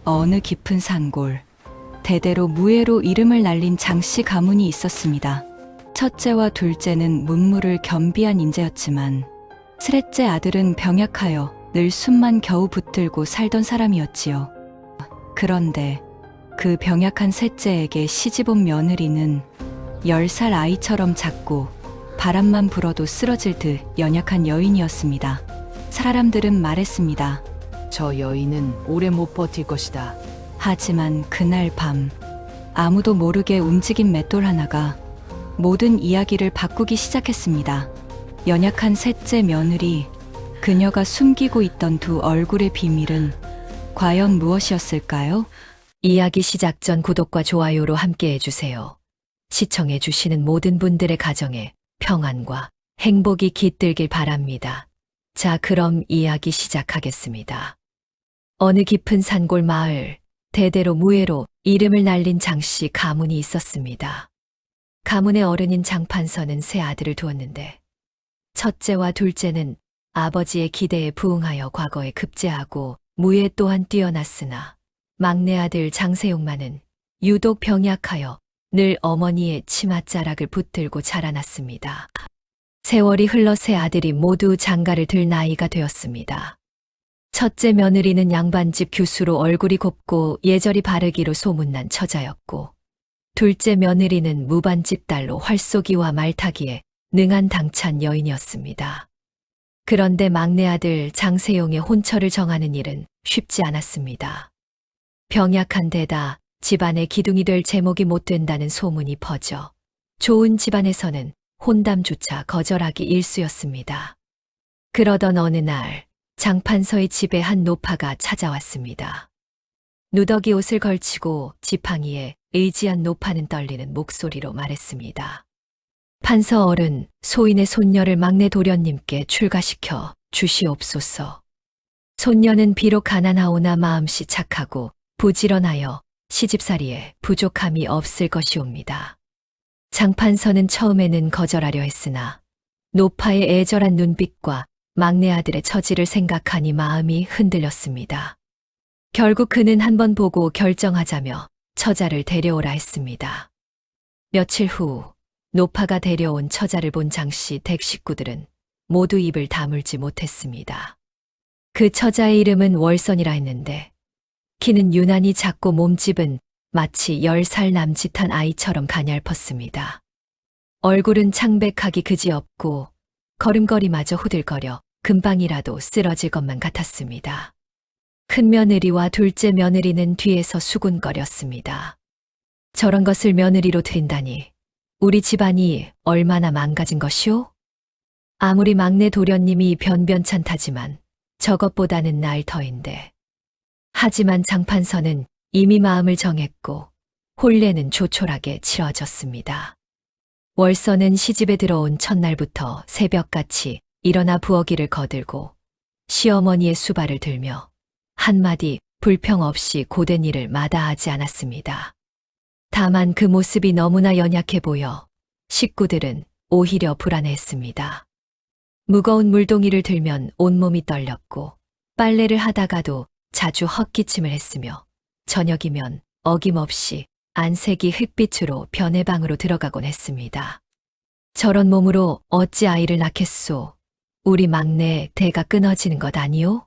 어느 깊은 산골, 대대로 무예로 이름을 날린 장씨 가문이 있었습니다. 첫째와 둘째는 문무를 겸비한 인재였지만 셋째 아들은 병약하여 늘 숨만 겨우 붙들고 살던 사람이었지요. 그런데 그 병약한 셋째에게 시집온 며느리는 10살 아이처럼 작고 바람만 불어도 쓰러질 듯 연약한 여인이었습니다. 사람들은 말했습니다. 저 여인은 오래 못 버틸 것이다. 하지만 그날 밤 아무도 모르게 움직인 맷돌 하나가 모든 이야기를 바꾸기 시작했습니다. 연약한 셋째 며느리, 그녀가 숨기고 있던 두 얼굴의 비밀은 과연 무엇이었을까요? 이야기 시작 전 구독과 좋아요로 함께 해주세요. 시청해주시는 모든 분들의 가정에 평안과 행복이 깃들길 바랍니다. 자, 그럼 이야기 시작하겠습니다. 어느 깊은 산골 마을, 대대로 무예로 이름을 날린 장씨 가문이 있었습니다. 가문의 어른인 장판서는 세 아들을 두었는데 첫째와 둘째는 아버지의 기대에 부응하여 과거에 급제하고 무예 또한 뛰어났으나 막내 아들 장세용만은 유독 병약하여 늘 어머니의 치맛자락을 붙들고 자라났습니다. 세월이 흘러 세 아들이 모두 장가를 들 나이가 되었습니다. 첫째 며느리는 양반집 교수로 얼굴이 곱고 예절이 바르기로 소문난 처자였고, 둘째 며느리는 무반집 딸로 활쏘기와 말타기에 능한 당찬 여인이었습니다. 그런데 막내 아들 장세용의 혼처를 정하는 일은 쉽지 않았습니다. 병약한 데다 집안의 기둥이 될 제목이 못 된다는 소문이 퍼져 좋은 집안에서는 혼담조차 거절하기 일쑤였습니다. 그러던 어느 날 장판서의 집에 한 노파가 찾아왔습니다. 누더기 옷을 걸치고 지팡이에 의지한 노파는 떨리는 목소리로 말했습니다. 판서 어른, 소인의 손녀를 막내 도련님께 출가시켜 주시옵소서. 손녀는 비록 가난하오나 마음씨 착하고 부지런하여 시집살이에 부족함이 없을 것이옵니다. 장판서는 처음에는 거절하려 했으나 노파의 애절한 눈빛과 막내 아들의 처지를 생각하니 마음이 흔들렸습니다. 결국 그는 한번 보고 결정하자며 처자를 데려오라 했습니다. 며칠 후 노파가 데려온 처자를 본 장씨 댁 식구들은 모두 입을 다물지 못했습니다. 그 처자의 이름은 월선이라 했는데 키는 유난히 작고 몸집은 마치 10살 남짓한 아이처럼 가냘펐습니다. 얼굴은 창백하기 그지없고 걸음걸이마저 후들거려 금방이라도 쓰러질 것만 같았습니다. 큰 며느리와 둘째 며느리는 뒤에서 수군거렸습니다. 저런 것을 며느리로 들인다니 우리 집안이 얼마나 망가진 것이오? 아무리 막내 도련님이 변변찮다지만 저것보다는 나을 터인데. 하지만 장판서는 이미 마음을 정했고 혼례는 조촐하게 치러졌습니다. 월선은 시집에 들어온 첫날부터 새벽같이 일어나 부엌일을 거들고 시어머니의 수발을 들며 한마디 불평 없이 고된 일을 마다하지 않았습니다. 다만 그 모습이 너무나 연약해 보여 식구들은 오히려 불안해했습니다. 무거운 물동이를 들면 온몸이 떨렸고 빨래를 하다가도 자주 헛기침을 했으며 저녁이면 어김없이 안색이 흙빛으로 변해방으로 들어가곤 했습니다. 저런 몸으로 어찌 아이를 낳겠소? 우리 막내 대가 끊어지는 것 아니오?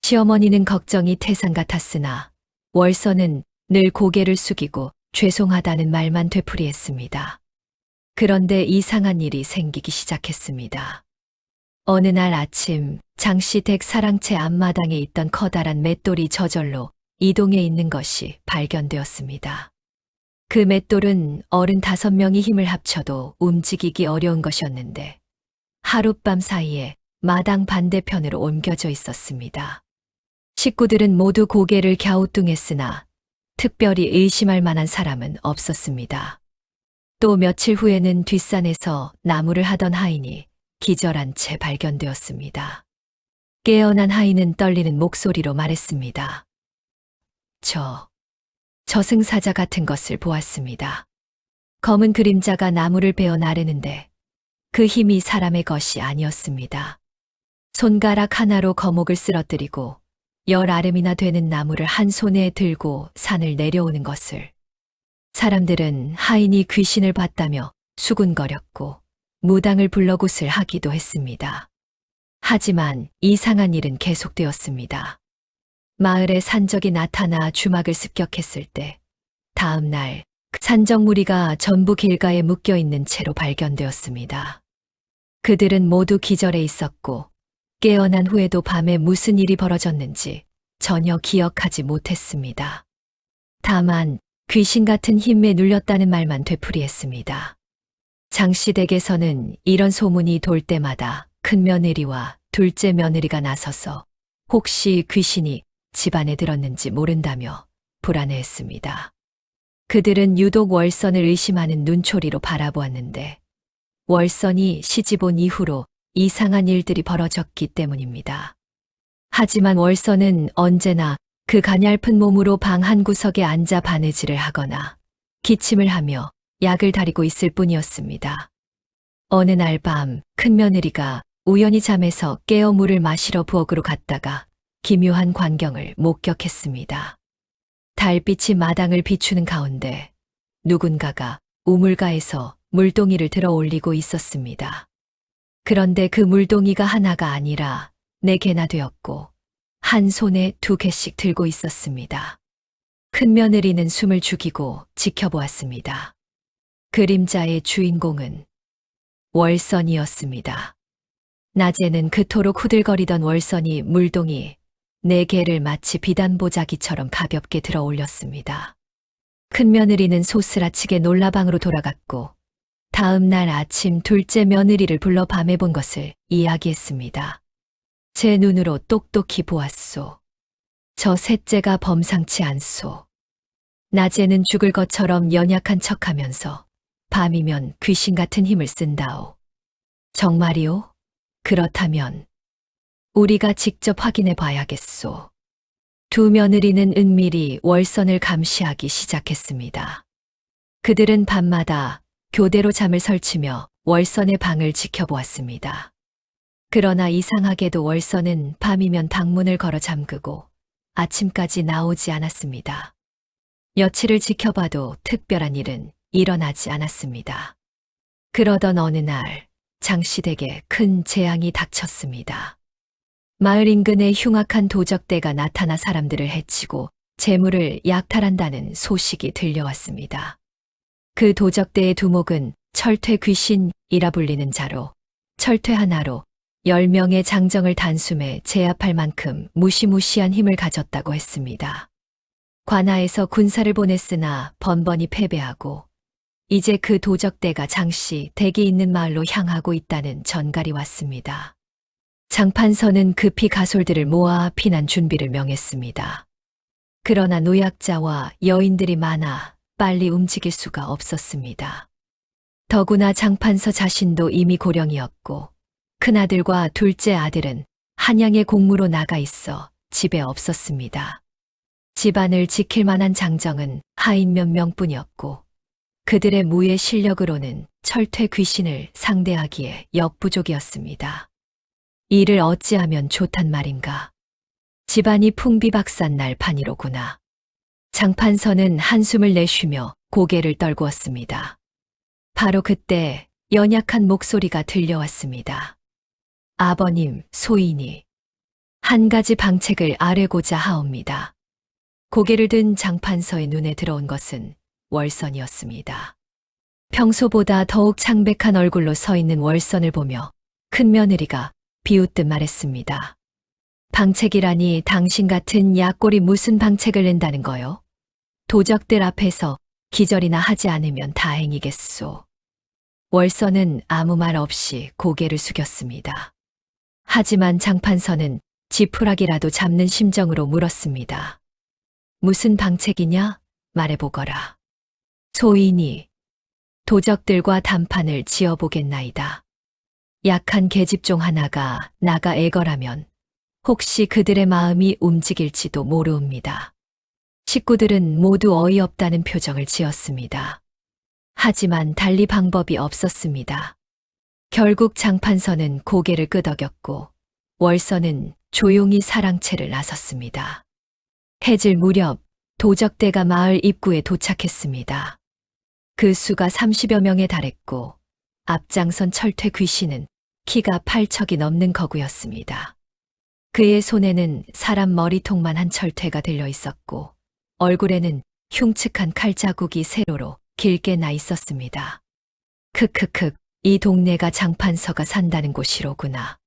시어머니는 걱정이 태산 같았으나 월선은 늘 고개를 숙이고 죄송하다는 말만 되풀이했습니다. 그런데 이상한 일이 생기기 시작했습니다. 어느 날 아침 장씨 댁 사랑채 앞마당에 있던 커다란 맷돌이 저절로 이동해 있는 것이 발견되었습니다. 그 맷돌은 어른 5명이 힘을 합쳐도 움직이기 어려운 것이었는데 하룻밤 사이에 마당 반대편으로 옮겨져 있었습니다. 식구들은 모두 고개를 갸우뚱했으나 특별히 의심할 만한 사람은 없었습니다. 또 며칠 후에는 뒷산에서 나무를 하던 하인이 기절한 채 발견되었습니다. 깨어난 하인은 떨리는 목소리로 말했습니다. 저승사자 같은 것을 보았습니다. 검은 그림자가 나무를 베어 나르는데 그 힘이 사람의 것이 아니었습니다. 손가락 하나로 거목을 쓰러뜨리고 10아름이나 되는 나무를 한 손에 들고 산을 내려오는 것을. 사람들은 하인이 귀신을 봤다며 수군거렸고 무당을 불러 굿을 하기도 했습니다. 하지만 이상한 일은 계속되었습니다. 마을에 산적이 나타나 주막을 습격했을 때 다음 날 산적 무리가 전부 길가에 묶여 있는 채로 발견되었습니다. 그들은 모두 기절해 있었고 깨어난 후에도 밤에 무슨 일이 벌어졌는지 전혀 기억하지 못했습니다. 다만 귀신 같은 힘에 눌렸다는 말만 되풀이했습니다. 장씨 댁에서는 이런 소문이 돌 때마다 큰 며느리와 둘째 며느리가 나서서 혹시 귀신이 집안에 들었는지 모른다며 불안해했습니다. 그들은 유독 월선을 의심하는 눈초리로 바라보았는데 월선이 시집 온 이후로 이상한 일들이 벌어졌기 때문입니다. 하지만 월선은 언제나 그 가냘픈 몸으로 방 한 구석에 앉아 바느질을 하거나 기침을 하며 약을 다리고 있을 뿐이었습니다. 어느 날 밤 큰며느리가 우연히 잠에서 깨어 물을 마시러 부엌으로 갔다가 기묘한 광경을 목격했습니다. 달빛이 마당을 비추는 가운데 누군가가 우물가에서 물동이를 들어 올리고 있었습니다. 그런데 그 물동이가 하나가 아니라 4개나 되었고 한 손에 2개씩 들고 있었습니다. 큰며느리는 숨을 죽이고 지켜보았습니다. 그림자의 주인공은 월선이었습니다. 낮에는 그토록 후들거리던 월선이 물동이 4개를 마치 비단보자기처럼 가볍게 들어 올렸습니다. 큰며느리는 소스라치게 놀라 방으로 돌아갔고 다음 날 아침 둘째 며느리를 불러 밤에 본 것을 이야기했습니다. 제 눈으로 똑똑히 보았소. 저 셋째가 범상치 않소. 낮에는 죽을 것처럼 연약한 척하면서 밤이면 귀신 같은 힘을 쓴다오. 정말이오? 그렇다면 우리가 직접 확인해 봐야겠소. 두 며느리는 은밀히 월선을 감시하기 시작했습니다. 그들은 밤마다 교대로 잠을 설치며 월선의 방을 지켜보았습니다. 그러나 이상하게도 월선은 밤이면 방문을 걸어 잠그고 아침까지 나오지 않았습니다. 며칠을 지켜봐도 특별한 일은 일어나지 않았습니다. 그러던 어느 날 장씨 댁에 큰 재앙이 닥쳤습니다. 마을 인근에 흉악한 도적대가 나타나 사람들을 해치고 재물을 약탈한다는 소식이 들려왔습니다. 그 도적대의 두목은 철퇴 귀신이라 불리는 자로 철퇴 하나로 10명의 장정을 단숨에 제압할 만큼 무시무시한 힘을 가졌다고 했습니다. 관하에서 군사를 보냈으나 번번이 패배하고 이제 그 도적대가 장씨 댁이 있는 마을로 향하고 있다는 전갈이 왔습니다. 장판서는 급히 가솔들을 모아 피난 준비를 명했습니다. 그러나 노약자와 여인들이 많아 빨리 움직일 수가 없었습니다. 더구나 장판서 자신도 이미 고령이었고 큰아들과 둘째 아들은 한양의 공무로 나가 있어 집에 없었습니다. 집안을 지킬 만한 장정은 하인 몇 명뿐이었고 그들의 무예 실력으로는 철퇴 귀신을 상대하기에 역부족이었습니다. 이를 어찌하면 좋단 말인가. 집안이 풍비박산 날 판이로구나. 장판서는 한숨을 내쉬며 고개를 떨구었습니다. 바로 그때 연약한 목소리가 들려왔습니다. 아버님, 소인이 한 가지 방책을 아뢰고자 하옵니다. 고개를 든 장판서의 눈에 들어온 것은 월선이었습니다. 평소보다 더욱 창백한 얼굴로 서 있는 월선을 보며 큰며느리가 비웃듯 말했습니다. 방책이라니 당신 같은 약골이 무슨 방책을 낸다는 거요? 도적들 앞에서 기절이나 하지 않으면 다행이겠소. 월선은 아무 말 없이 고개를 숙였습니다. 하지만 장판서는 지푸라기라도 잡는 심정으로 물었습니다. 무슨 방책이냐? 말해보거라. 소인이 도적들과 단판을 지어보겠나이다. 약한 계집종 하나가 나가 애걸하면 혹시 그들의 마음이 움직일지도 모르옵니다. 식구들은 모두 어이없다는 표정을 지었습니다. 하지만 달리 방법이 없었습니다. 결국 장판서는 고개를 끄덕였고 월선은 조용히 사랑채를 나섰습니다. 해질 무렵 도적대가 마을 입구에 도착했습니다. 그 수가 30여 명에 달했고 앞장선 철퇴 귀신은 키가 8척이 넘는 거구였습니다. 그의 손에는 사람 머리통만 한 철퇴가 들려 있었고 얼굴에는 흉측한 칼자국이 세로로 길게 나 있었습니다. 크크크, 이 동네가 장판서가 산다는 곳이로구나.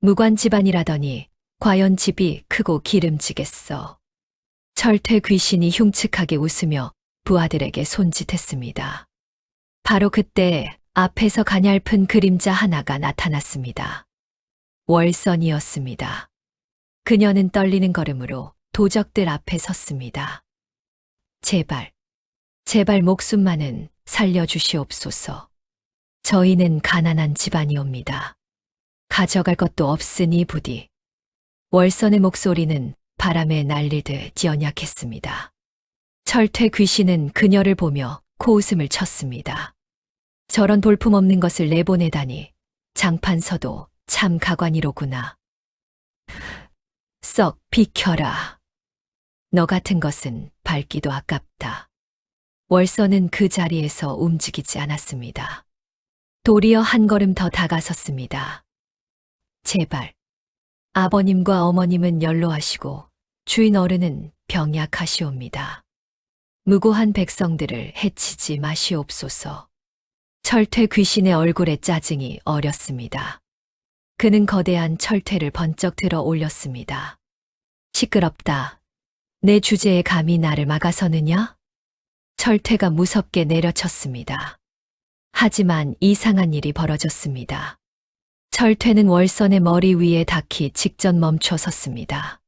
무관 집안이라더니 과연 집이 크고 기름지겠어. 철퇴 귀신이 흉측하게 웃으며 부하들에게 손짓했습니다. 바로 그때 앞에서 가냘픈 그림자 하나가 나타났습니다. 월선이었습니다. 그녀는 떨리는 걸음으로 도적들 앞에 섰습니다. 제발 목숨만은 살려주시옵소서. 저희는 가난한 집안이옵니다. 가져갈 것도 없으니 부디. 월선의 목소리는 바람에 날리듯 연약했습니다. 철퇴 귀신은 그녀를 보며 코웃음을 쳤습니다. 저런 볼품없는 것을 내보내다니 장판서도 참 가관이로구나. 썩 비켜라. 너 같은 것은 밟기도 아깝다. 월선은 그 자리에서 움직이지 않았습니다. 도리어 한 걸음 더 다가섰습니다. 제발. 아버님과 어머님은 연로하시고 주인 어른은 병약하시옵니다. 무고한 백성들을 해치지 마시옵소서. 철퇴 귀신의 얼굴에 짜증이 어렸습니다. 그는 거대한 철퇴를 번쩍 들어 올렸습니다. 시끄럽다. 내 주제에 감히 나를 막아서느냐? 철퇴가 무섭게 내려쳤습니다. 하지만 이상한 일이 벌어졌습니다. 철퇴는 월선의 머리 위에 닿기 직전 멈춰 섰습니다.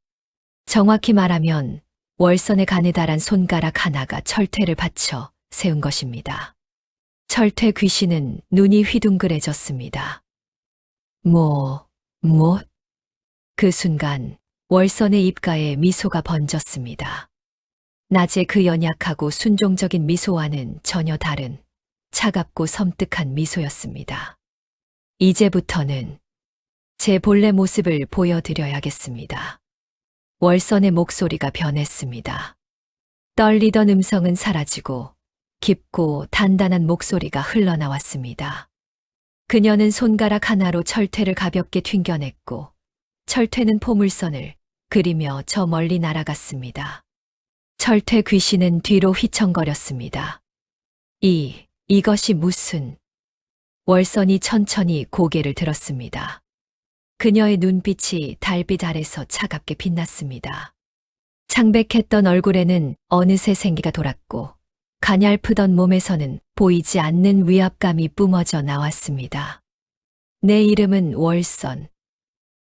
정확히 말하면 월선의 가느다란 손가락 하나가 철퇴를 받쳐 세운 것입니다. 철퇴 귀신은 눈이 휘둥그레졌습니다. 그 순간 월선의 입가에 미소가 번졌습니다. 낮에 그 연약하고 순종적인 미소와는 전혀 다른 차갑고 섬뜩한 미소였습니다. 이제부터는 제 본래 모습을 보여드려야겠습니다. 월선의 목소리가 변했습니다. 떨리던 음성은 사라지고 깊고 단단한 목소리가 흘러나왔습니다. 그녀는 손가락 하나로 철퇴를 가볍게 튕겨냈고 철퇴는 포물선을 그리며 저 멀리 날아갔습니다. 철퇴 귀신은 뒤로 휘청거렸습니다. 이것이 무슨... 월선이 천천히 고개를 들었습니다. 그녀의 눈빛이 달빛 아래서 차갑게 빛났습니다. 창백했던 얼굴에는 어느새 생기가 돌았고 가냘프던 몸에서는 보이지 않는 위압감이 뿜어져 나왔습니다. 내 이름은 월선.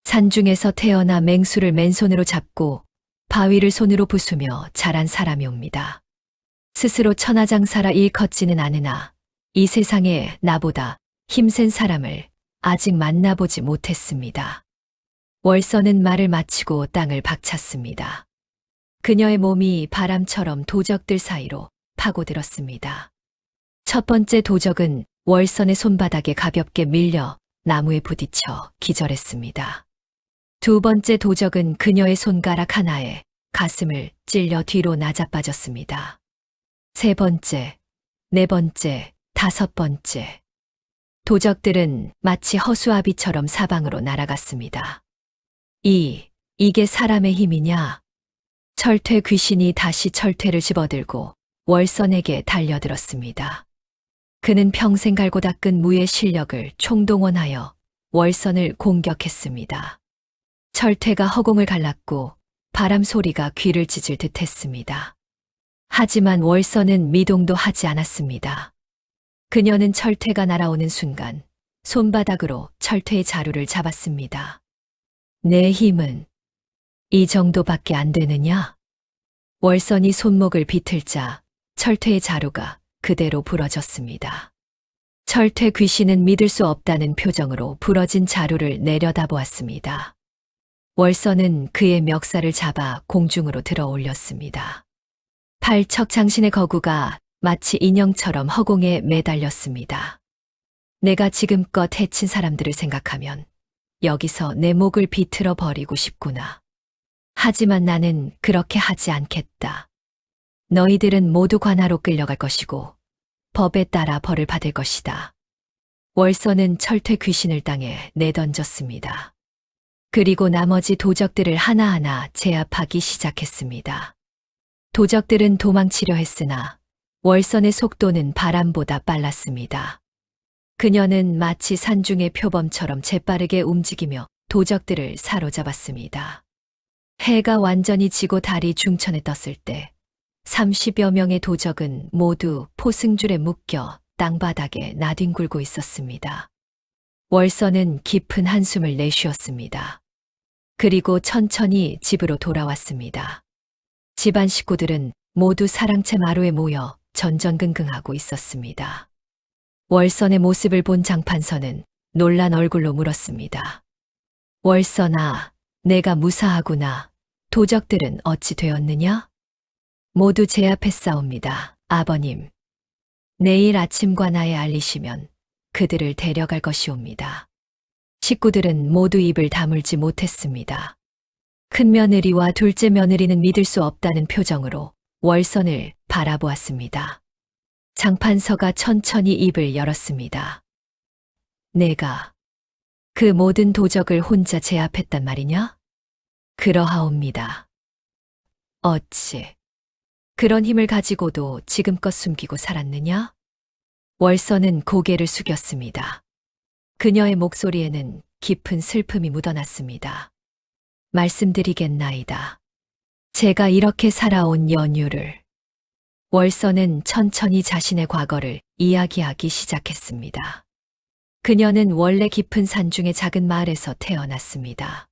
산중에서 태어나 맹수를 맨손으로 잡고 바위를 손으로 부수며 자란 사람이옵니다. 스스로 천하장사라 일컫지는 않으나 이 세상에 나보다 힘센 사람을 아직 만나보지 못했습니다. 월선은 말을 마치고 땅을 박찼습니다. 그녀의 몸이 바람처럼 도적들 사이로 파고들었습니다. 첫 번째 도적은 월선의 손바닥에 가볍게 밀려 나무에 부딪혀 기절했습니다. 두 번째 도적은 그녀의 손가락 하나에 가슴을 찔려 뒤로 나자빠졌습니다. 세 번째, 네 번째, 다섯 번째. 도적들은 마치 허수아비처럼 사방으로 날아갔습니다. 이게 사람의 힘이냐? 철퇴 귀신이 다시 철퇴를 집어들고 월선에게 달려들었습니다. 그는 평생 갈고 닦은 무의 실력을 총동원하여 월선을 공격했습니다. 철퇴가 허공을 갈랐고 바람 소리가 귀를 찢을 듯 했습니다. 하지만 월선은 미동도 하지 않았습니다. 그녀는 철퇴가 날아오는 순간 손바닥으로 철퇴의 자루를 잡았습니다. 내 힘은 이 정도밖에 안 되느냐? 월선이 손목을 비틀자 철퇴의 자루가 그대로 부러졌습니다. 철퇴 귀신은 믿을 수 없다는 표정으로 부러진 자루를 내려다보았습니다. 월선은 그의 멱살을 잡아 공중으로 들어 올렸습니다. 팔척장신의 거구가 마치 인형처럼 허공에 매달렸습니다. 내가 지금껏 해친 사람들을 생각하면 여기서 내 목을 비틀어 버리고 싶구나. 하지만 나는 그렇게 하지 않겠다. 너희들은 모두 관하로 끌려갈 것이고 법에 따라 벌을 받을 것이다. 월서는 철퇴 귀신을 땅에 내던졌습니다. 그리고 나머지 도적들을 하나하나 제압하기 시작했습니다. 도적들은 도망치려 했으나 월선의 속도는 바람보다 빨랐습니다. 그녀는 마치 산중의 표범처럼 재빠르게 움직이며 도적들을 사로잡았습니다. 해가 완전히 지고 달이 중천에 떴을 때 30여 명의 도적은 모두 포승줄에 묶여 땅바닥에 나뒹굴고 있었습니다. 월선은 깊은 한숨을 내쉬었습니다. 그리고 천천히 집으로 돌아왔습니다. 집안 식구들은 모두 사랑채 마루에 모여 전전긍긍하고 있었습니다. 월선의 모습을 본 장판서는 놀란 얼굴로 물었습니다. 월선아, 내가 무사하구나. 도적들은 어찌 되었느냐? 모두 제압했사옵니다, 아버님. 내일 아침 관아에 알리시면 그들을 데려갈 것이옵니다. 식구들은 모두 입을 다물지 못했습니다. 큰 며느리와 둘째 며느리는 믿을 수 없다는 표정으로 월선을 바라보았습니다. 장판서가 천천히 입을 열었습니다. 내가 그 모든 도적을 혼자 제압했단 말이냐? 그러하옵니다. 어찌 그런 힘을 가지고도 지금껏 숨기고 살았느냐? 월선은 고개를 숙였습니다. 그녀의 목소리에는 깊은 슬픔이 묻어났습니다. 말씀드리겠나이다. 제가 이렇게 살아온 연유를. 월선은 천천히 자신의 과거를 이야기하기 시작했습니다. 그녀는 원래 깊은 산중의 작은 마을에서 태어났습니다.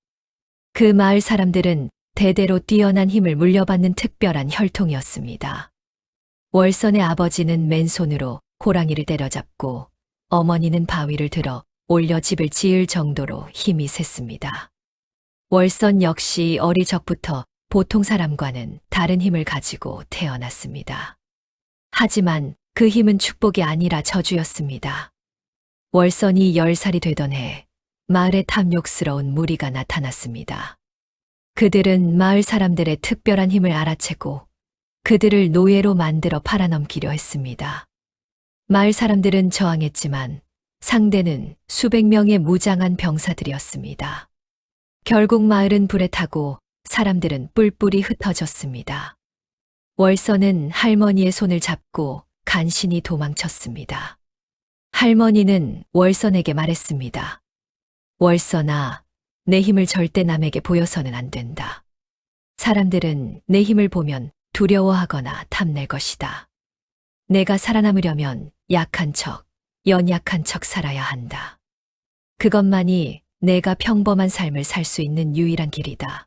그 마을 사람들은 대대로 뛰어난 힘을 물려받는 특별한 혈통이었습니다. 월선의 아버지는 맨손으로 호랑이를 때려잡고 어머니는 바위를 들어 올려 집을 지을 정도로 힘이 셌습니다. 월선 역시 어릴 적부터 보통 사람과는 다른 힘을 가지고 태어났습니다. 하지만 그 힘은 축복이 아니라 저주였습니다. 월선이 10살이 되던 해 마을에 탐욕스러운 무리가 나타났습니다. 그들은 마을 사람들의 특별한 힘을 알아채고 그들을 노예로 만들어 팔아넘기려 했습니다. 마을 사람들은 저항했지만 상대는 수백 명의 무장한 병사들이었습니다. 결국 마을은 불에 타고 사람들은 뿔뿔이 흩어졌습니다. 월선은 할머니의 손을 잡고 간신히 도망쳤습니다. 할머니는 월선에게 말했습니다. 월선아, 내 힘을 절대 남에게 보여서는 안 된다. 사람들은 내 힘을 보면 두려워하거나 탐낼 것이다. 내가 살아남으려면 약한 척, 연약한 척 살아야 한다. 그것만이 내가 평범한 삶을 살 수 있는 유일한 길이다.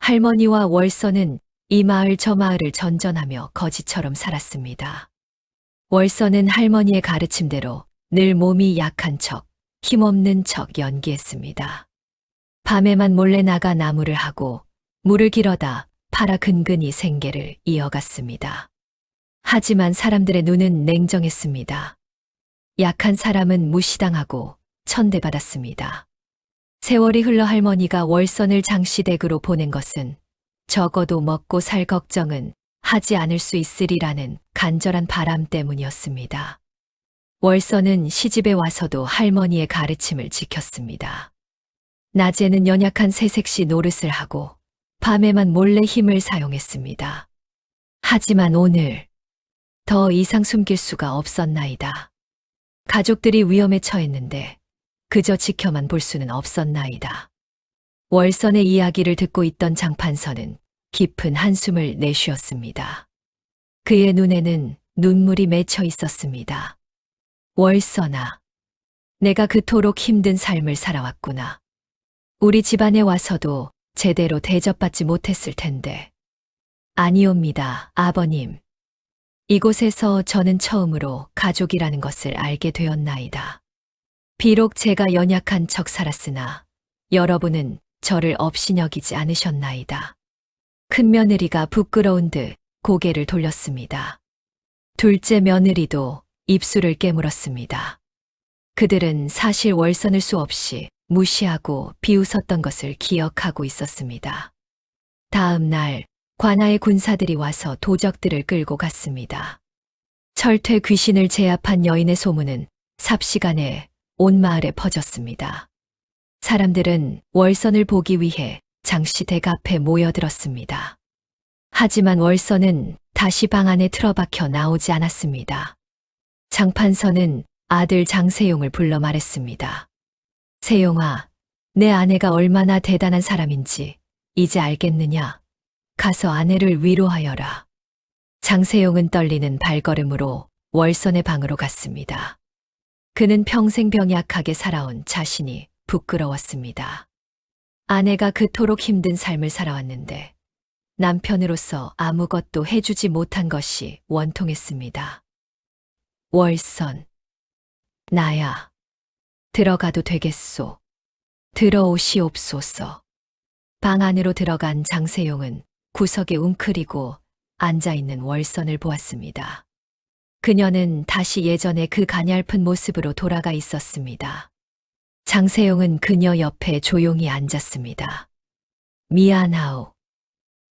할머니와 월선은 이 마을 저 마을을 전전하며 거지처럼 살았습니다. 월선은 할머니의 가르침대로 늘 몸이 약한 척, 힘없는 척 연기했습니다. 밤에만 몰래 나가 나무를 하고 물을 길어다 팔아 근근히 생계를 이어갔습니다. 하지만 사람들의 눈은 냉정했습니다. 약한 사람은 무시당하고 천대받았습니다. 세월이 흘러 할머니가 월선을 장시댁으로 보낸 것은 적어도 먹고 살 걱정은 하지 않을 수 있으리라는 간절한 바람 때문이었습니다. 월선은 시집에 와서도 할머니의 가르침을 지켰습니다. 낮에는 연약한 새색시 노릇을 하고 밤에만 몰래 힘을 사용했습니다. 하지만 오늘 더 이상 숨길 수가 없었나이다. 가족들이 위험에 처했는데 그저 지켜만 볼 수는 없었나이다. 월선의 이야기를 듣고 있던 장판서는 깊은 한숨을 내쉬었습니다. 그의 눈에는 눈물이 맺혀 있었습니다. 월선아, 내가 그토록 힘든 삶을 살아왔구나. 우리 집안에 와서도 제대로 대접받지 못했을 텐데. 아니옵니다, 아버님. 이곳에서 저는 처음으로 가족이라는 것을 알게 되었나이다. 비록 제가 연약한 척 살았으나 여러분은 저를 업신여기지 않으셨나이다. 큰 며느리가 부끄러운 듯 고개를 돌렸습니다. 둘째 며느리도 입술을 깨물었습니다. 그들은 사실 월선을 수없이 무시하고 비웃었던 것을 기억하고 있었습니다. 다음 날 관아의 군사들이 와서 도적들을 끌고 갔습니다. 철퇴 귀신을 제압한 여인의 소문은 삽시간에 온 마을에 퍼졌습니다. 사람들은 월선을 보기 위해 장씨 댁 앞에 모여들었습니다. 하지만 월선은 다시 방 안에 틀어박혀 나오지 않았습니다. 장판서는 아들 장세용을 불러 말했습니다. 세용아, 내 아내가 얼마나 대단한 사람인지 이제 알겠느냐? 가서 아내를 위로하여라. 장세용은 떨리는 발걸음으로 월선의 방으로 갔습니다. 그는 평생 병약하게 살아온 자신이 부끄러웠습니다. 아내가 그토록 힘든 삶을 살아왔는데 남편으로서 아무것도 해주지 못한 것이 원통했습니다. 월선, 나야. 들어가도 되겠소. 들어오시옵소서. 방 안으로 들어간 장세용은 구석에 웅크리고 앉아있는 월선을 보았습니다. 그녀는 다시 예전의 그 가냘픈 모습으로 돌아가 있었습니다. 장세용은 그녀 옆에 조용히 앉았습니다. 미안하오.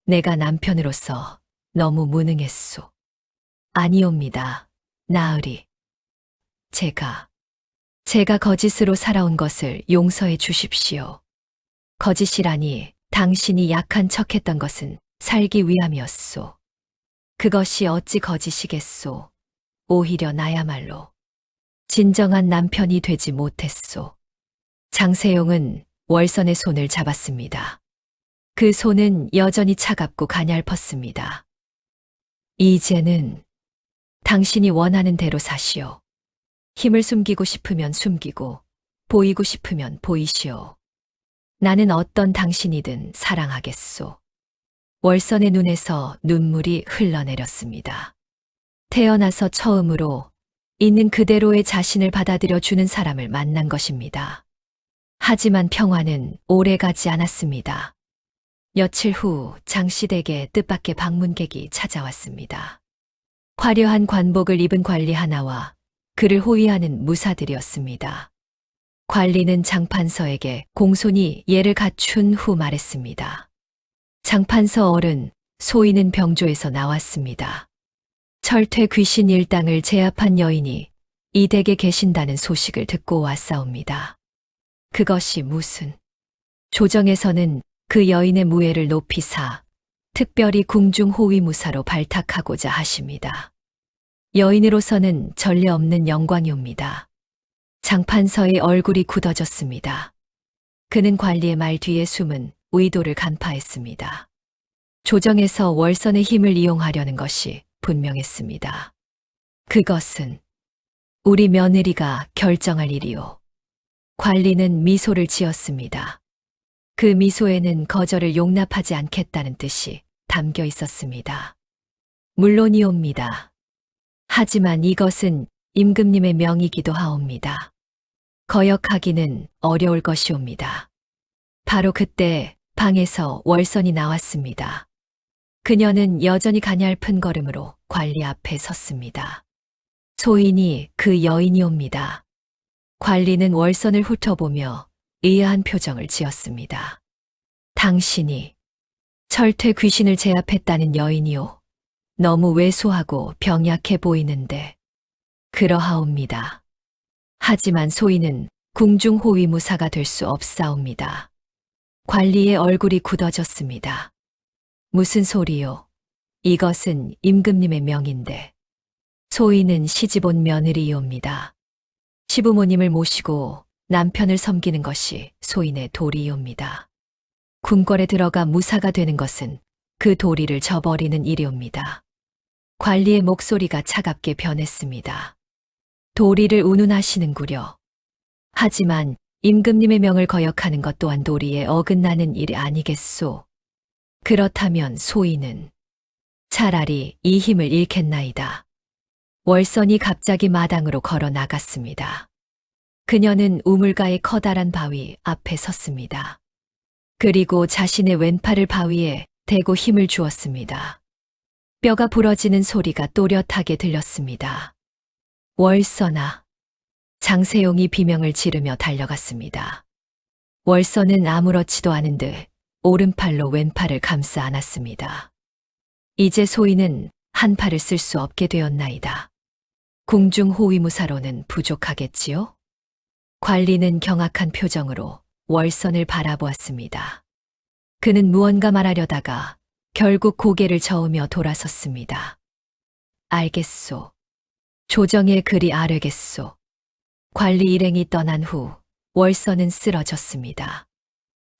내가 남편으로서 너무 무능했소. 아니옵니다. 나으리. 제가 거짓으로 살아온 것을 용서해 주십시오. 거짓이라니 당신이 약한 척했던 것은 살기 위함이었소. 그것이 어찌 거짓이겠소. 오히려 나야말로 진정한 남편이 되지 못했소. 장세용은 월선의 손을 잡았습니다. 그 손은 여전히 차갑고 가냘펐습니다. 이제는 당신이 원하는 대로 사시오. 힘을 숨기고 싶으면 숨기고 보이고 싶으면 보이시오. 나는 어떤 당신이든 사랑하겠소. 월선의 눈에서 눈물이 흘러내렸습니다. 태어나서 처음으로 있는 그대로의 자신을 받아들여 주는 사람을 만난 것입니다. 하지만 평화는 오래가지 않았습니다. 며칠 후 장씨 댁에 뜻밖의 방문객이 찾아왔습니다. 화려한 관복을 입은 관리 하나와 그를 호위하는 무사들이었습니다. 관리는 장판서에게 공손히 예를 갖춘 후 말했습니다. 장판서 어른, 소인은 병조에서 나왔습니다. 철퇴 귀신 일당을 제압한 여인이 이 댁에 계신다는 소식을 듣고 왔사옵니다. 그것이 무슨? 조정에서는 그 여인의 무예를 높이사 특별히 궁중 호위무사로 발탁하고자 하십니다. 여인으로서는 전례 없는 영광이옵니다. 장판서의 얼굴이 굳어졌습니다. 그는 관리의 말 뒤에 숨은 의도를 간파했습니다. 조정에서 월선의 힘을 이용하려는 것이 분명했습니다. 그것은 우리 며느리가 결정할 일이오. 관리는 미소를 지었습니다. 그 미소에는 거절을 용납하지 않겠다는 뜻이 담겨 있었습니다. 물론이옵니다. 하지만 이것은 임금님의 명이기도 하옵니다. 거역하기는 어려울 것이옵니다. 바로 그때 방에서 월선이 나왔습니다. 그녀는 여전히 가냘픈 걸음으로 관리 앞에 섰습니다. 소인이 그 여인이옵니다. 관리는 월선을 훑어보며 의아한 표정을 지었습니다. 당신이 철퇴 귀신을 제압했다는 여인이오. 너무 왜소하고 병약해 보이는데. 그러하옵니다. 하지만 소인은 궁중 호위무사가 될 수 없사옵니다. 관리의 얼굴이 굳어졌습니다. 무슨 소리요? 이것은 임금님의 명인데. 소인은 시집온 며느리이옵니다. 시부모님을 모시고 남편을 섬기는 것이 소인의 도리이옵니다. 궁궐에 들어가 무사가 되는 것은 그 도리를 저버리는 일이옵니다. 관리의 목소리가 차갑게 변했습니다. 도리를 운운하시는구려. 하지만 임금님의 명을 거역하는 것 또한 도리에 어긋나는 일이 아니겠소. 그렇다면 소인은 차라리 이 힘을 잃겠나이다. 월선이 갑자기 마당으로 걸어 나갔습니다. 그녀는 우물가의 커다란 바위 앞에 섰습니다. 그리고 자신의 왼팔을 바위에 대고 힘을 주었습니다. 뼈가 부러지는 소리가 또렷하게 들렸습니다. 월선아. 장세용이 비명을 지르며 달려갔습니다. 월선은 아무렇지도 않은 듯 오른팔로 왼팔을 감싸 안았습니다. 이제 소인은 한 팔을 쓸 수 없게 되었나이다. 궁중호위무사로는 부족하겠지요? 관리는 경악한 표정으로 월선을 바라보았습니다. 그는 무언가 말하려다가 결국 고개를 저으며 돌아섰습니다. 알겠소. 조정의 글이 아뢰겠소. 관리 일행이 떠난 후 월선은 쓰러졌습니다.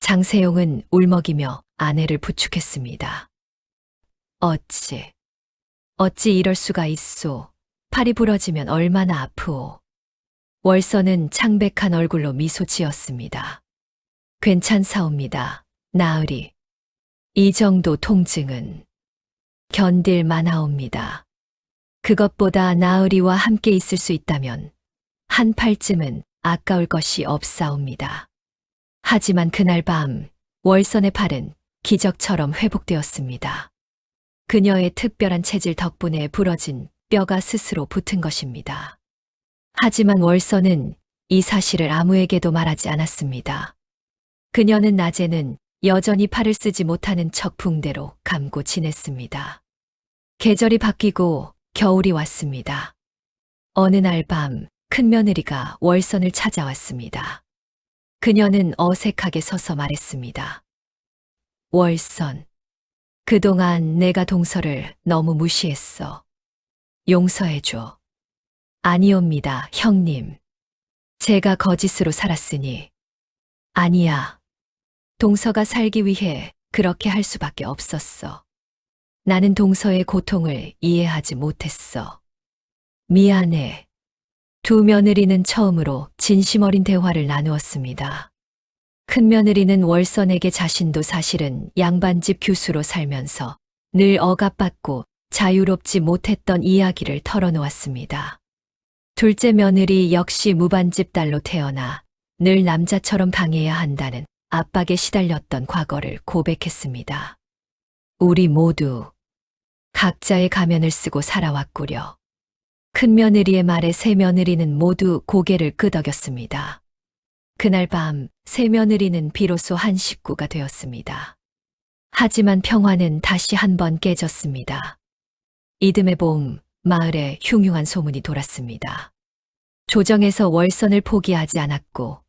장세용은 울먹이며 아내를 부축했습니다. 어찌 이럴 수가 있소. 팔이 부러지면 얼마나 아프오. 월선은 창백한 얼굴로 미소 지었습니다. 괜찮사옵니다. 나으리. 이 정도 통증은 견딜 만하옵니다. 그것보다 나으리와 함께 있을 수 있다면 한 팔쯤은 아까울 것이 없사옵니다. 하지만 그날 밤 월선의 팔은 기적처럼 회복되었습니다. 그녀의 특별한 체질 덕분에 부러진 뼈가 스스로 붙은 것입니다. 하지만 월선은 이 사실을 아무에게도 말하지 않았습니다. 그녀는 낮에는 여전히 팔을 쓰지 못하는 척 붕대로 감고 지냈습니다. 계절이 바뀌고 겨울이 왔습니다. 어느 날 밤 큰며느리가 월선을 찾아왔습니다. 그녀는 어색하게 서서 말했습니다. 월선, 그동안 내가 동서를 너무 무시했어. 용서해줘. 아니옵니다, 형님. 제가 거짓으로 살았으니. 아니야. 동서가 살기 위해 그렇게 할 수밖에 없었어. 나는 동서의 고통을 이해하지 못했어. 미안해. 두 며느리는 처음으로 진심 어린 대화를 나누었습니다. 큰 며느리는 월선에게 자신도 사실은 양반집 교수로 살면서 늘 억압받고 자유롭지 못했던 이야기를 털어놓았습니다. 둘째 며느리 역시 무반집 딸로 태어나 늘 남자처럼 강해야 한다는 압박에 시달렸던 과거를 고백했습니다. 우리 모두 각자의 가면을 쓰고 살아왔구려. 큰 며느리의 말에 세 며느리는 모두 고개를 끄덕였습니다. 그날 밤 세 며느리는 비로소 한 식구가 되었습니다. 하지만 평화는 다시 한번 깨졌습니다. 이듬해 봄 마을에 흉흉한 소문이 돌았습니다. 조정에서 월선을 포기하지 않았고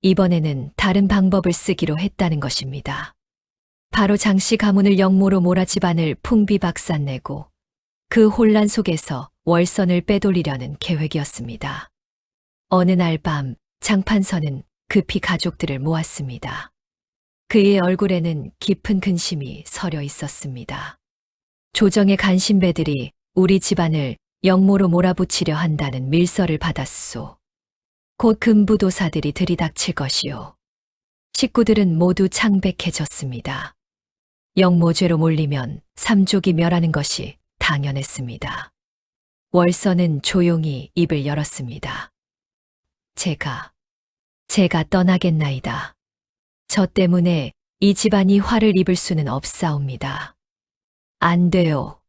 이번에는 다른 방법을 쓰기로 했다는 것입니다. 바로 장씨 가문을 역모로 몰아 집안을 풍비박산내고 그 혼란 속에서 월선을 빼돌리려는 계획이었습니다. 어느 날 밤 장판서는 급히 가족들을 모았습니다. 그의 얼굴에는 깊은 근심이 서려 있었습니다. 조정의 간신배들이 우리 집안을 역모로 몰아붙이려 한다는 밀서를 받았소. 곧 금부도사들이 들이닥칠 것이요. 식구들은 모두 창백해졌습니다. 역모죄로 몰리면 삼족이 멸하는 것이 당연했습니다. 월선은 조용히 입을 열었습니다. 제가 떠나겠나이다. 저 때문에 이 집안이 화를 입을 수는 없사옵니다. 안 돼요.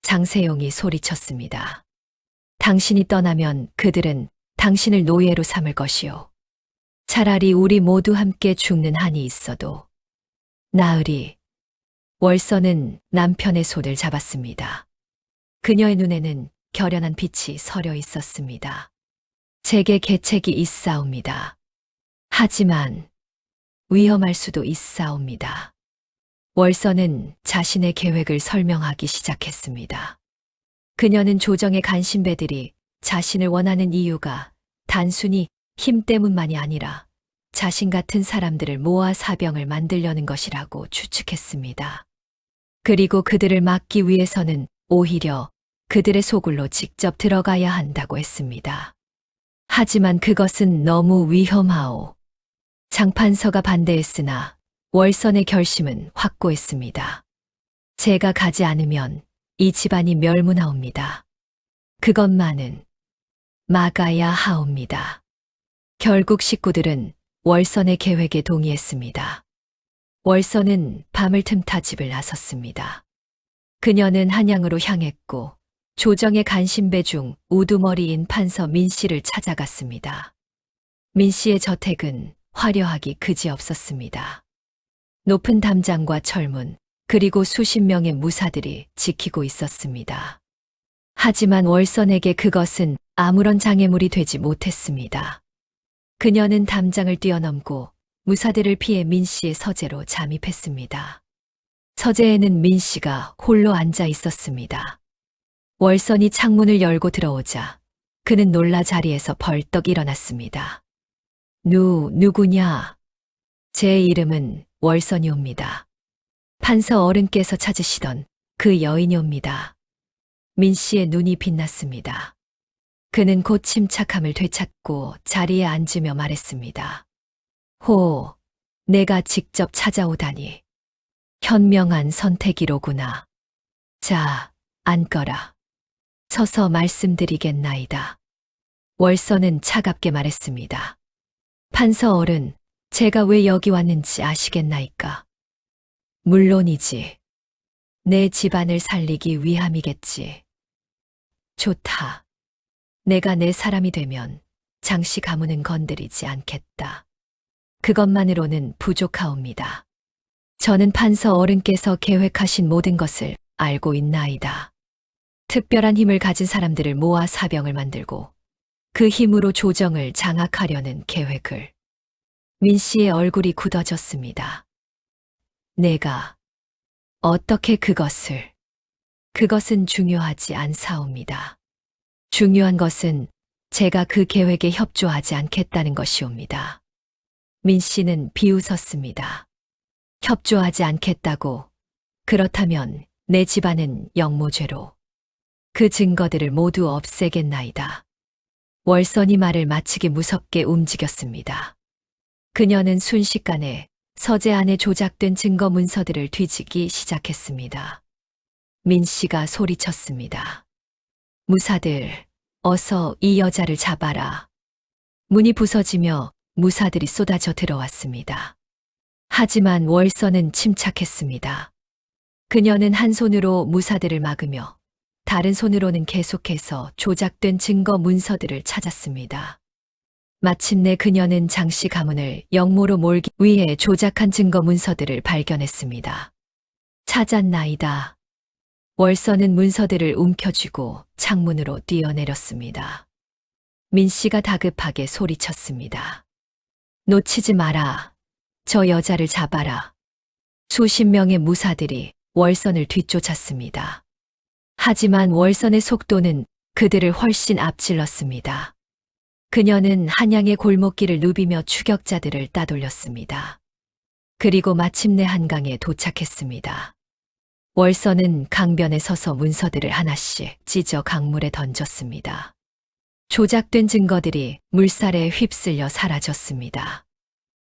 장세용이 소리쳤습니다. 당신이 떠나면 그들은 당신을 노예로 삼을 것이요. 차라리 우리 모두 함께 죽는 한이 있어도. 나으리. 월선은 남편의 손을 잡았습니다. 그녀의 눈에는 결연한 빛이 서려 있었습니다. 제게 계책이 있사옵니다. 하지만 위험할 수도 있사옵니다. 월선은 자신의 계획을 설명하기 시작했습니다. 그녀는 조정의 간신배들이 자신을 원하는 이유가 단순히 힘 때문만이 아니라 자신 같은 사람들을 모아 사병을 만들려는 것이라고 추측했습니다. 그리고 그들을 막기 위해서는 오히려 그들의 소굴로 직접 들어가야 한다고 했습니다. 하지만 그것은 너무 위험하오. 장판서가 반대했으나 월선의 결심은 확고했습니다. 제가 가지 않으면 이 집안이 멸문하옵니다. 그것만은 막아야 하옵니다. 결국 식구들은 월선의 계획에 동의했습니다. 월선은 밤을 틈타 집을 나섰습니다. 그녀는 한양으로 향했고 조정의 간신배 중 우두머리인 판서 민씨를 찾아갔습니다. 민씨의 저택은 화려하기 그지없었습니다. 높은 담장과 철문, 그리고 수십 명의 무사들이 지키고 있었습니다. 하지만 월선에게 그것은 아무런 장애물이 되지 못했습니다. 그녀는 담장을 뛰어넘고 무사들을 피해 민 씨의 서재로 잠입했습니다. 서재에는 민 씨가 홀로 앉아 있었습니다. 월선이 창문을 열고 들어오자 그는 놀라 자리에서 벌떡 일어났습니다. 누구냐? 제 이름은 월선이옵니다. 판서 어른께서 찾으시던 그 여인이옵니다. 민 씨의 눈이 빛났습니다. 그는 곧 침착함을 되찾고 자리에 앉으며 말했습니다. 내가 직접 찾아오다니. 현명한 선택이로구나. 자, 앉거라. 서서 말씀드리겠나이다. 월선은 차갑게 말했습니다. 판서 어른, 제가 왜 여기 왔는지 아시겠나이까? 물론이지. 내 집안을 살리기 위함이겠지. 좋다. 내가 내 사람이 되면 장씨 가문은 건드리지 않겠다. 그것만으로는 부족하옵니다. 저는 판서 어른께서 계획하신 모든 것을 알고 있나이다. 특별한 힘을 가진 사람들을 모아 사병을 만들고 그 힘으로 조정을 장악하려는 계획을. 민 씨의 얼굴이 굳어졌습니다. 내가 어떻게 그것은 중요하지 않사옵니다. 중요한 것은 제가 그 계획에 협조하지 않겠다는 것이옵니다. 민 씨는 비웃었습니다. 협조하지 않겠다고? 그렇다면 내 집안은 영모죄로 그 증거들을 모두 없애겠나이다. 월선이 말을 마치기 무섭게 움직였습니다. 그녀는 순식간에 서재 안에 조작된 증거 문서들을 뒤지기 시작했습니다. 민 씨가 소리쳤습니다. 무사들, 어서 이 여자를 잡아라. 문이 부서지며 무사들이 쏟아져 들어왔습니다. 하지만 월선은 침착했습니다. 그녀는 한 손으로 무사들을 막으며 다른 손으로는 계속해서 조작된 증거 문서들을 찾았습니다. 마침내 그녀는 장씨 가문을 영모로 몰기 위해 조작한 증거 문서들을 발견했습니다. 찾았나이다. 월선은 문서들을 움켜쥐고 창문으로 뛰어내렸습니다. 민 씨가 다급하게 소리쳤습니다. 놓치지 마라. 저 여자를 잡아라. 수십 명의 무사들이 월선을 뒤쫓았습니다. 하지만 월선의 속도는 그들을 훨씬 앞질렀습니다. 그녀는 한양의 골목길을 누비며 추격자들을 따돌렸습니다. 그리고 마침내 한강에 도착했습니다. 월선은 강변에 서서 문서들을 하나씩 찢어 강물에 던졌습니다. 조작된 증거들이 물살에 휩쓸려 사라졌습니다.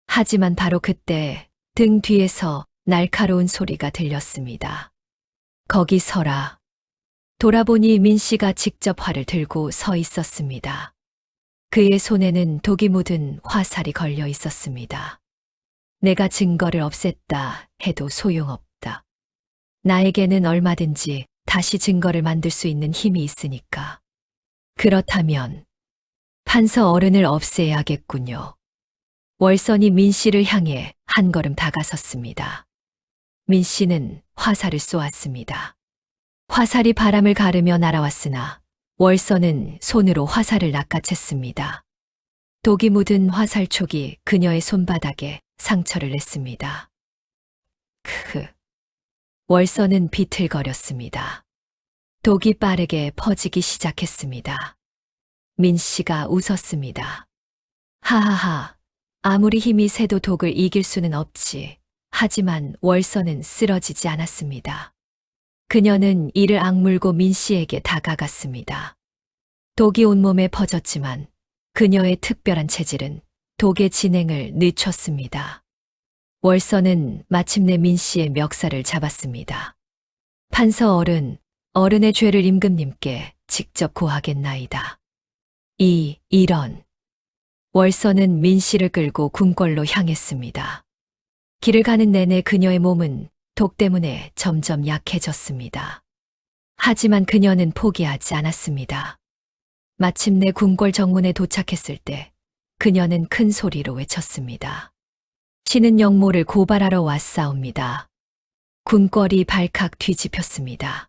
하지만 바로 그때 등 뒤에서 날카로운 소리가 들렸습니다. 거기 서라. 돌아보니 민 씨가 직접 활을 들고 서 있었습니다. 그의 손에는 독이 묻은 화살이 걸려 있었습니다. 내가 증거를 없앴다 해도 소용없다. 나에게는 얼마든지 다시 증거를 만들 수 있는 힘이 있으니까. 그렇다면 판서 어른을 없애야겠군요. 월선이 민 씨를 향해 한 걸음 다가섰습니다. 민 씨는 화살을 쏘았습니다. 화살이 바람을 가르며 날아왔으나 월선은 손으로 화살을 낚아챘습니다. 독이 묻은 화살촉이 그녀의 손바닥에 상처를 냈습니다. 월선은 비틀거렸습니다. 독이 빠르게 퍼지기 시작했습니다. 민 씨가 웃었습니다. 하하하, 아무리 힘이 세도 독을 이길 수는 없지. 하지만 월선은 쓰러지지 않았습니다. 그녀는 이를 악물고 민 씨에게 다가갔습니다. 독이 온몸에 퍼졌지만 그녀의 특별한 체질은 독의 진행을 늦췄습니다. 월선은 마침내 민 씨의 멱살을 잡았습니다. 판서 어른, 어른의 죄를 임금님께 직접 고하겠나이다. 이런. 월선은 민 씨를 끌고 궁궐로 향했습니다. 길을 가는 내내 그녀의 몸은 독 때문에 점점 약해졌습니다. 하지만 그녀는 포기하지 않았습니다. 마침내 궁궐 정문에 도착했을 때 그녀는 큰 소리로 외쳤습니다. 신은 영모를 고발하러 왔사옵니다. 궁궐이 발칵 뒤집혔습니다.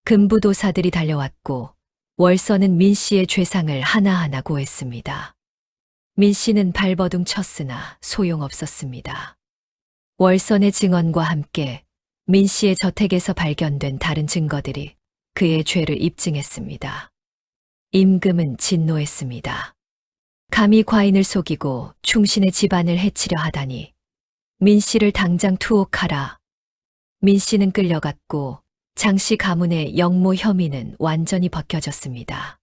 금부도사들이 달려왔고 월선은 민 씨의 죄상을 하나하나 고했습니다. 민 씨는 발버둥 쳤으나 소용없었습니다. 월선의 증언과 함께 민 씨의 저택에서 발견된 다른 증거들이 그의 죄를 입증했습니다. 임금은 진노했습니다. 감히 과인을 속이고 충신의 집안을 해치려 하다니 민 씨를 당장 투옥하라. 민 씨는 끌려갔고 장씨 가문의 영모 혐의는 완전히 벗겨졌습니다.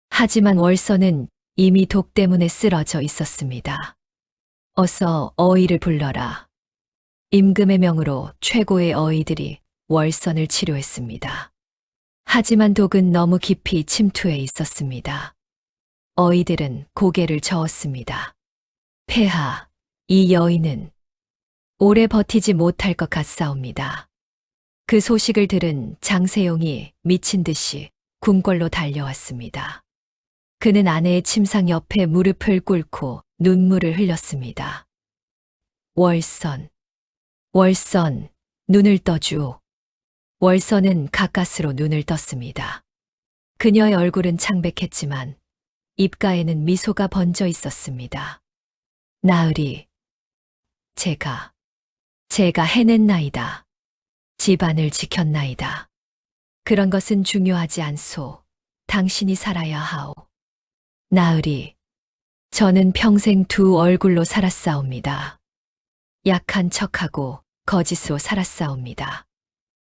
하지만 월선은 이미 독 때문에 쓰러져 있었습니다. 어서 어의를 불러라. 임금의 명으로 최고의 어의들이 월선을 치료했습니다. 하지만 독은 너무 깊이 침투해 있었습니다. 어의들은 고개를 저었습니다. 폐하, 이 여인은 오래 버티지 못할 것 같사옵니다. 그 소식을 들은 장세용이 미친 듯이 궁궐로 달려왔습니다. 그는 아내의 침상 옆에 무릎을 꿇고 눈물을 흘렸습니다. 월선, 월선, 눈을 떠주. 월선은 가까스로 눈을 떴습니다. 그녀의 얼굴은 창백했지만 입가에는 미소가 번져 있었습니다. 나으리, 제가 해냈나이다. 집안을 지켰나이다. 그런 것은 중요하지 않소. 당신이 살아야 하오. 나으리, 저는 평생 두 얼굴로 살았사옵니다. 약한 척하고 거짓으로 살았사옵니다.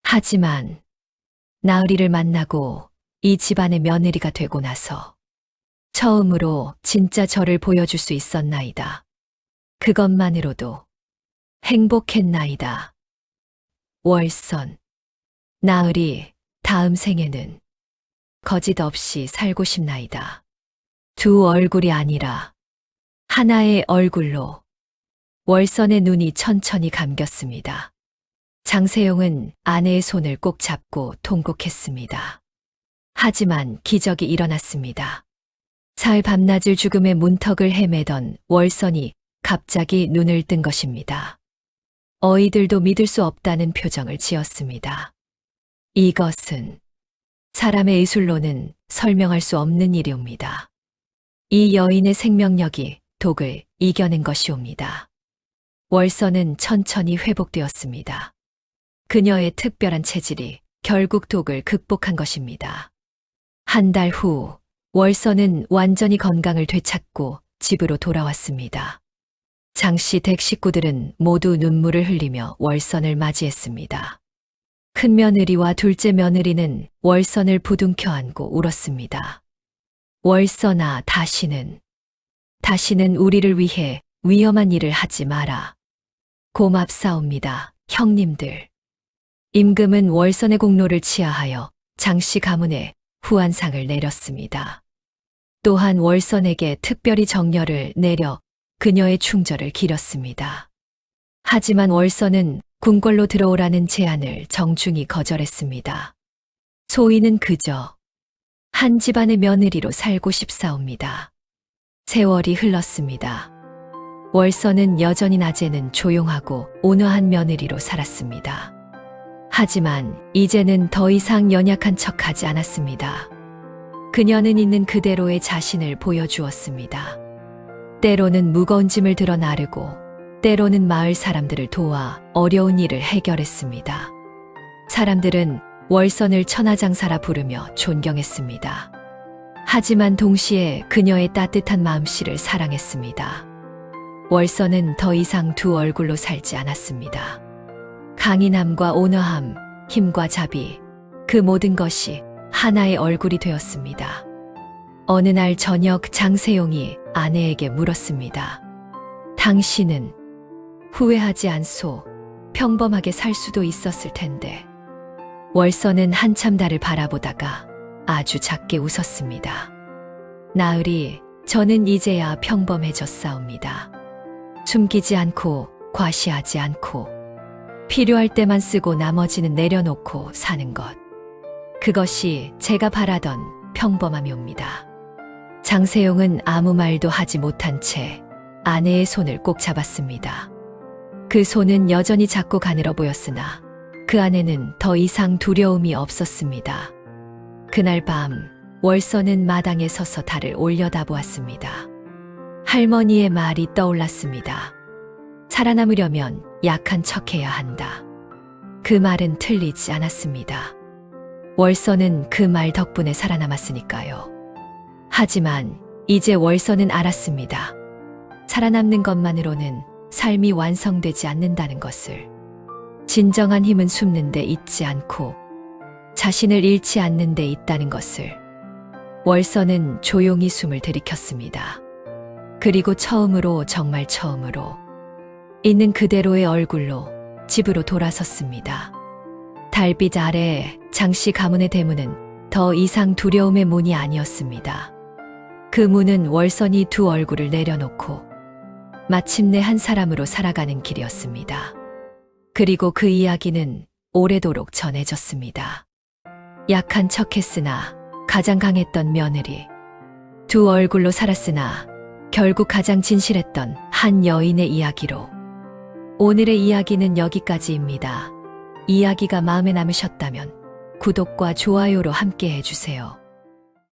하지만 나으리를 만나고 이 집안의 며느리가 되고 나서 처음으로 진짜 저를 보여줄 수 있었나이다. 그것만으로도 행복했나이다. 월선, 나으리, 다음 생에는 거짓 없이 살고 싶나이다. 두 얼굴이 아니라 하나의 얼굴로. 월선의 눈이 천천히 감겼습니다. 장세용은 아내의 손을 꼭 잡고 통곡했습니다. 하지만 기적이 일어났습니다. 사흘 밤낮을 죽음의 문턱을 헤매던 월선이 갑자기 눈을 뜬 것입니다. 어이들도 믿을 수 없다는 표정을 지었습니다. 이것은 사람의 의술로는 설명할 수 없는 일이옵니다. 이 여인의 생명력이 독을 이겨낸 것이옵니다. 월선은 천천히 회복되었습니다. 그녀의 특별한 체질이 결국 독을 극복한 것입니다. 한 달 후, 월선은 완전히 건강을 되찾고 집으로 돌아왔습니다. 장씨 댁 식구들은 모두 눈물을 흘리며 월선을 맞이했습니다. 큰 며느리와 둘째 며느리는 월선을 부둥켜 안고 울었습니다. 월선아, 다시는 우리를 위해 위험한 일을 하지 마라. 고맙사옵니다, 형님들. 임금은 월선의 공로를 치하하여 장씨 가문에 후한상을 내렸습니다. 또한 월선에게 특별히 정렬을 내려 그녀의 충절을 기렸습니다. 하지만 월선은 궁궐로 들어오라는 제안을 정중히 거절했습니다. 소인은 그저 한 집안의 며느리로 살고 싶사옵니다. 세월이 흘렀습니다. 월선은 여전히 낮에는 조용하고 온화한 며느리로 살았습니다. 하지만 이제는 더 이상 연약한 척하지 않았습니다. 그녀는 있는 그대로의 자신을 보여주었습니다. 때로는 무거운 짐을 들어 나르고 때로는 마을 사람들을 도와 어려운 일을 해결했습니다. 사람들은 월선을 천하장사라 부르며 존경했습니다. 하지만 동시에 그녀의 따뜻한 마음씨를 사랑했습니다. 월선은 더 이상 두 얼굴로 살지 않았습니다. 강인함과 온화함, 힘과 자비, 그 모든 것이 하나의 얼굴이 되었습니다. 어느 날 저녁 장세용이 아내에게 물었습니다. 당신은 후회하지 않소. 평범하게 살 수도 있었을 텐데. 월선은 한참 달을 바라보다가 아주 작게 웃었습니다. 나으리, 저는 이제야 평범해졌사옵니다. 숨기지 않고 과시하지 않고 필요할 때만 쓰고 나머지는 내려놓고 사는 것. 그것이 제가 바라던 평범함이옵니다. 장세용은 아무 말도 하지 못한 채 아내의 손을 꼭 잡았습니다. 그 손은 여전히 작고 가늘어 보였으나 그 안에는 더 이상 두려움이 없었습니다. 그날 밤 월서는 마당에 서서 달을 올려다보았습니다. 할머니의 말이 떠올랐습니다. 살아남으려면 약한 척해야 한다. 그 말은 틀리지 않았습니다. 월서는 그 말 덕분에 살아남았으니까요. 하지만 이제 월서는 알았습니다. 살아남는 것만으로는 삶이 완성되지 않는다는 것을. 진정한 힘은 숨는 데 있지 않고 자신을 잃지 않는 데 있다는 것을. 월서는 조용히 숨을 들이켰습니다. 그리고 처음으로, 정말 처음으로 있는 그대로의 얼굴로 집으로 돌아섰습니다. 달빛 아래 장씨 가문의 대문은 더 이상 두려움의 문이 아니었습니다. 그 문은 월선이 두 얼굴을 내려놓고 마침내 한 사람으로 살아가는 길이었습니다. 그리고 그 이야기는 오래도록 전해졌습니다. 약한 척했으나 가장 강했던 며느리, 두 얼굴로 살았으나 결국 가장 진실했던 한 여인의 이야기로. 오늘의 이야기는 여기까지입니다. 이야기가 마음에 남으셨다면 구독과 좋아요로 함께 해주세요.